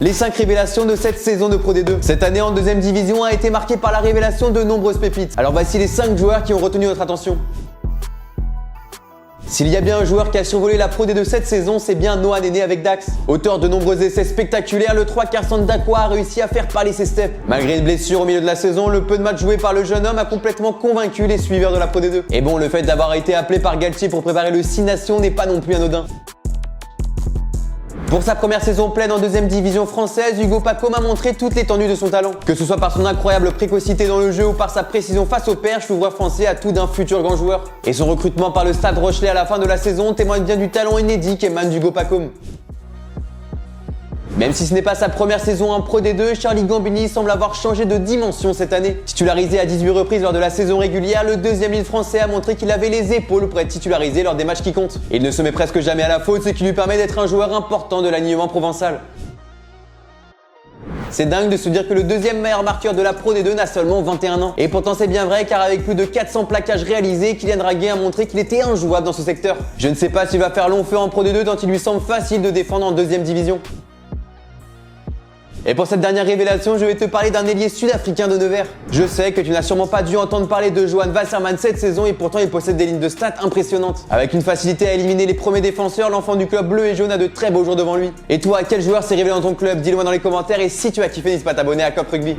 Les 5 révélations de cette saison de Pro D2. Cette année en deuxième division a été marquée par la révélation de nombreuses pépites. Alors voici les 5 joueurs qui ont retenu notre attention. S'il y a bien un joueur qui a survolé la Pro D2 cette saison, c'est bien Noah Néné avec Dax. Auteur de nombreux essais spectaculaires, le 3 quarts centre d'Aqua a réussi à faire parler ses steps. Malgré une blessure au milieu de la saison, le peu de matchs joués par le jeune homme a complètement convaincu les suiveurs de la Pro D2. Et bon, le fait d'avoir été appelé par Galtier pour préparer le 6 Nations n'est pas non plus anodin. Pour sa première saison pleine en deuxième division française, Hugo Pacôme a montré toute l'étendue de son talent. Que ce soit par son incroyable précocité dans le jeu ou par sa précision face aux perches, l'ouvreur français a tout d'un futur grand joueur. Et son recrutement par le Stade Rochelais à la fin de la saison témoigne bien du talent inédit qu'émane d'Hugo Pacôme. Même si ce n'est pas sa première saison en Pro D2, Charlie Gambini semble avoir changé de dimension cette année. Titularisé à 18 reprises lors de la saison régulière, le deuxième ligne français a montré qu'il avait les épaules pour être titularisé lors des matchs qui comptent. Il ne se met presque jamais à la faute, ce qui lui permet d'être un joueur important de l'alignement provençal. C'est dingue de se dire que le deuxième meilleur marqueur de la Pro D2 n'a seulement 21 ans. Et pourtant c'est bien vrai car avec plus de 400 plaquages réalisés, Kylian Draguet a montré qu'il était injouable dans ce secteur. Je ne sais pas s'il va faire long feu en Pro D2 tant il lui semble facile de défendre en deuxième division. Et pour cette dernière révélation, je vais te parler d'un ailier sud-africain de Nevers. Je sais que tu n'as sûrement pas dû entendre parler de Johan Wasserman cette saison et pourtant il possède des lignes de stats impressionnantes. Avec une facilité à éliminer les premiers défenseurs, l'enfant du club bleu et jaune a de très beaux jours devant lui. Et toi, quel joueur s'est révélé dans ton club? Dis-le moi dans les commentaires et si tu as kiffé, n'hésite pas à t'abonner à Cop Rugby.